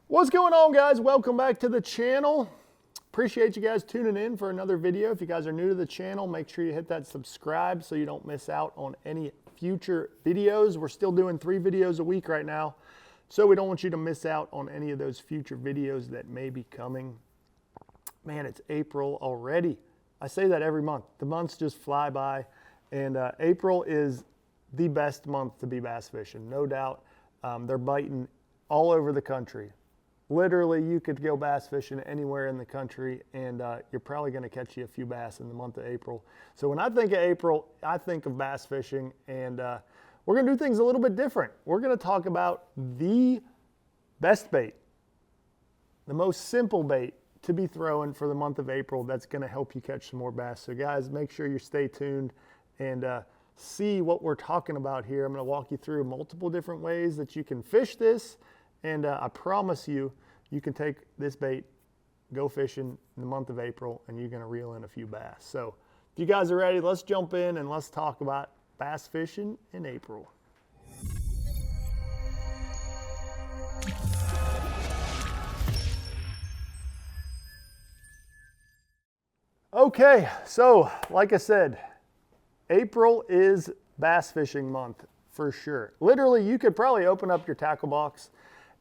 What's going on, guys? Welcome back to the channel. Appreciate you guys tuning in for another video. If you guys are new to the channel, make sure you hit that subscribe so you don't miss out on any future videos. We're still doing 3 videos a week right now, so we don't want you to miss out on any of those future videos that may be coming. Man, it's April already. I say that every month. The months just fly by, and April is the best month to be bass fishing, no doubt. They're biting all over the country. Literally, you could go bass fishing anywhere in the country, and you're probably going to catch you a few bass in the month of April. So when I think of April, I think of bass fishing, and we're going to do things a little bit different. We're going to talk about the best bait, the most simple bait to be throwing for the month of April that's going to help you catch some more bass. So guys, make sure you stay tuned and see what we're talking about here. I'm going to walk you through multiple different ways that you can fish this. And I promise you, you can take this bait, go fishing in the month of April, and you're going to reel in a few bass. So if you guys are ready, let's jump in and let's talk about bass fishing in April. Okay, so like I said, April is bass fishing month for sure. Literally, you could probably open up your tackle box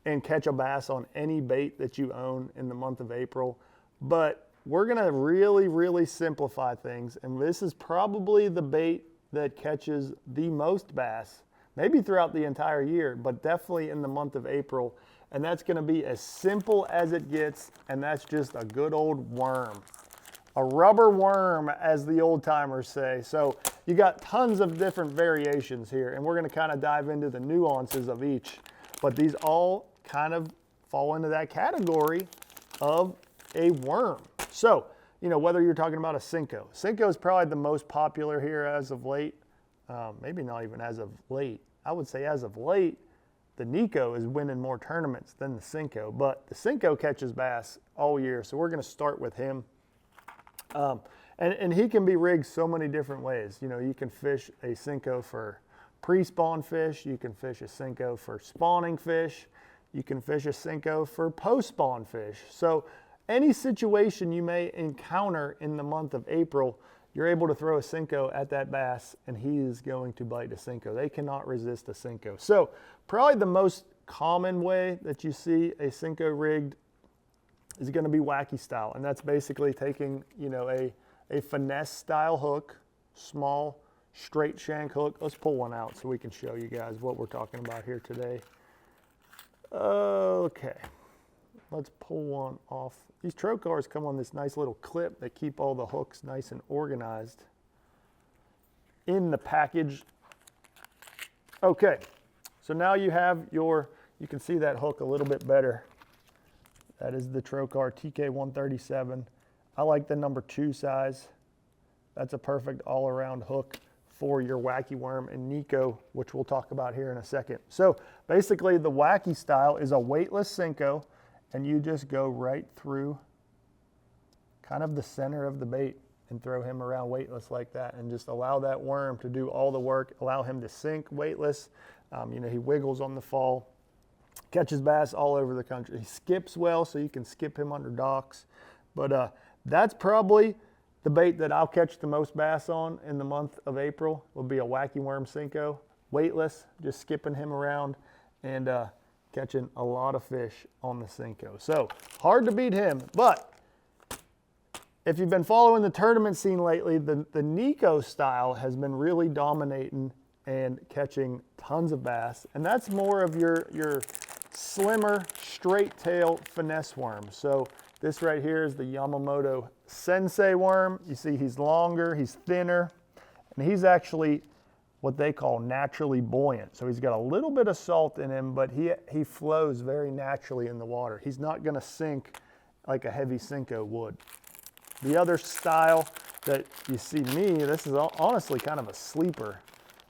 and catch a bass on any bait that you own in the month of April. But we're gonna really simplify things, and this is probably the bait that catches the most bass, maybe throughout the entire year, but definitely in the month of April. And that's gonna be as simple as it gets, and that's just a good old worm. A rubber worm, as the old timers say. So you got tons of different variations here, and we're gonna kind of dive into the nuances of each. But these all kind of fall into that category of a worm. So, you know, whether you're talking about a Cinco. Cinco is probably the most popular here as of late. Maybe not even as of late. I would say as of late, the Nico is winning more tournaments than the Cinco. But the Cinco catches bass all year, so we're going to start with him. And he can be rigged so many different ways. You know, you can fish a Cinco for pre-spawn fish. You can fish a Cinco for spawning fish. You can fish a Cinco for post-spawn fish. So any situation you may encounter in the month of April, you're able to throw a Cinco at that bass, and he is going to bite a Cinco. They cannot resist a Cinco. So probably the most common way that you see a Cinco rigged is going to be Wacky style, and that's basically taking, you know, a finesse style hook, small straight shank hook. Let's pull one out so we can show you guys what we're talking about here today. Okay, let's pull one off. These trocars come on this nice little clip that keep all the hooks nice and organized in the package. Okay, so now you have your, you can see that hook a little bit better. That is the Trocar TK137. I like the number 2 size. That's a perfect all-around hook for your Wacky worm and Nico, which we'll talk about here in a second. So basically the Wacky style is a weightless Cinco, and you just go right through kind of the center of the bait and throw him around weightless like that, and just allow that worm to do all the work, allow him to sink weightless. You know, he wiggles on the fall, catches bass all over the country. He skips well, so you can skip him under docks. But that's probably the bait that I'll catch the most bass on in the month of April will be a Wacky worm Cinco, weightless, just skipping him around and catching a lot of fish on the Cinco. So hard to beat him, but if you've been following the tournament scene lately, the Nico style has been really dominating and catching tons of bass, and that's more of your slimmer, straight tail finesse worm. So this right here is the Yamamoto Sensei worm. You see he's longer, he's thinner, and he's actually what they call naturally buoyant. So he's got a little bit of salt in him, but he flows very naturally in the water. He's not gonna sink like a heavy Cinco would. The other style that you see me, this is honestly kind of a sleeper.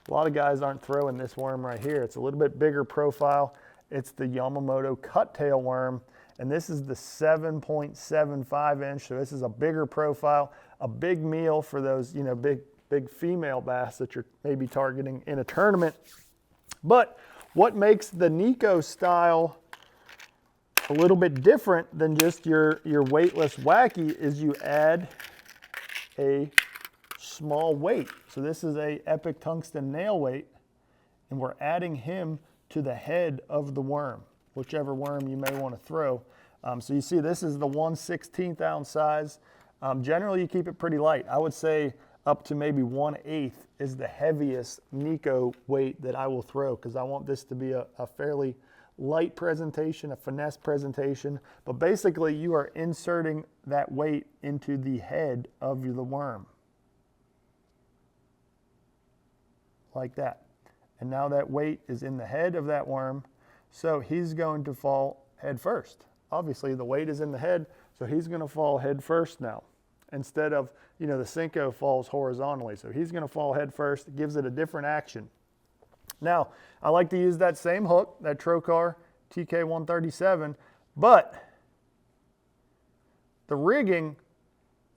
A lot of guys aren't throwing this worm right here. It's a little bit bigger profile. It's the Yamamoto cut tail worm. And this is the 7.75 inch, so this is a bigger profile, a big meal for those, you know, big female bass that you're maybe targeting in a tournament. But what makes the Nico style a little bit different than just your weightless Wacky is you add a small weight. So this is a Epic Tungsten nail weight, and we're adding him to the head of the worm, whichever worm you may want to throw. So you see this is the 1/16 ounce size. Generally you keep it pretty light. I would say up to maybe 1/8 is the heaviest Nico weight that I will throw, because I want this to be a fairly light presentation, a finesse presentation. But basically you are inserting that weight into the head of the worm. Like that. And now that weight is in the head of that worm, so he's going to fall head first. Obviously the weight is in the head, so he's going to fall head first now. Instead of, the Senko falls horizontally. So he's going to fall head first. It gives it a different action. Now, I like to use that same hook, that Trocar TK137, but the rigging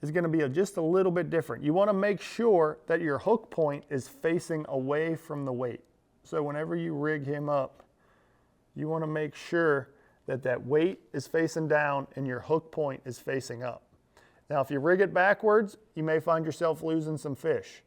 is going to be just a little bit different. You want to make sure that your hook point is facing away from the weight. So whenever you rig him up, you want to make sure that that weight is facing down and your hook point is facing up. Now, if you rig it backwards, you may find yourself losing some fish.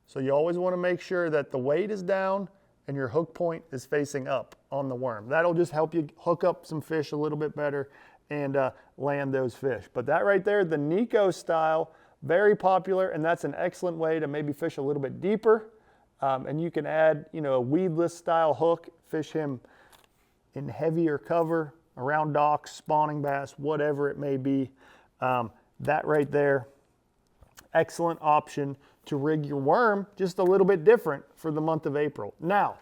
So you always want to make sure that the weight is down and your hook point is facing up on the worm. That'll just help you hook up some fish a little bit better and land those fish. But that right there, the Nico style, very popular, and that's an excellent way to maybe fish a little bit deeper. And you can add, a weedless style hook, fish him in heavier cover, around docks, spawning bass, whatever it may be. That right there, excellent option to rig your worm just a little bit different for the month of April. Now,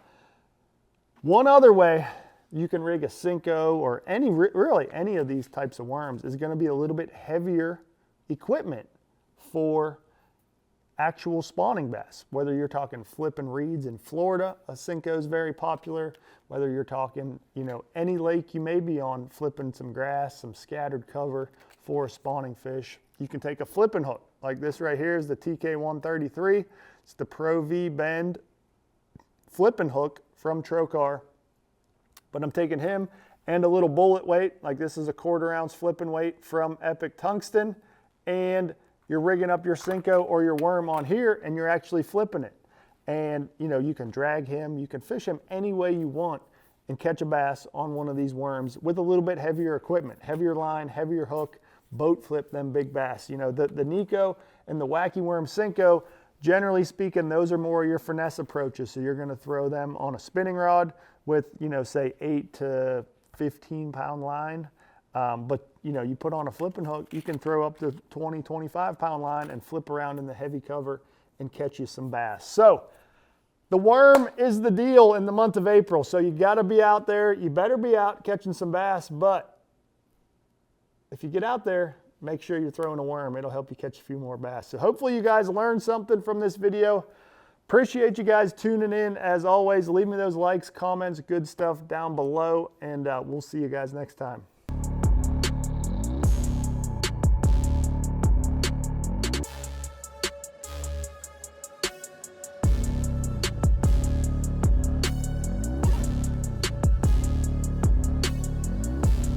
one other way you can rig a Senko or really any of these types of worms is going to be a little bit heavier equipment for actual spawning bass. Whether you're talking flipping reeds in Florida, a Senko is very popular. Whether you're talking, any lake you may be on, flipping some grass, some scattered cover for a spawning fish, you can take a flipping hook. Like this right here is the TK133. It's the Pro V Bend flipping hook from Trocar. But I'm taking him and a little bullet weight, like this is a 1/4 ounce flipping weight from Epic Tungsten, and you're rigging up your Senko or your worm on here and you're actually flipping it. And you can drag him, you can fish him any way you want and catch a bass on one of these worms with a little bit heavier equipment, heavier line, heavier hook, boat flip them big bass. The Nico and the Wacky Worm Senko, generally speaking, those are more your finesse approaches. So you're going to throw them on a spinning rod with, say 8 to 15 pound line. But you put on a flipping hook, you can throw up to 20, 25 pound line and flip around in the heavy cover and catch you some bass. So the worm is the deal in the month of April. So you got to be out there. You better be out catching some bass, but if you get out there, make sure you're throwing a worm. It'll help you catch a few more bass. So hopefully you guys learned something from this video. Appreciate you guys tuning in. As always, leave me those likes, comments, good stuff down below, and we'll see you guys next time.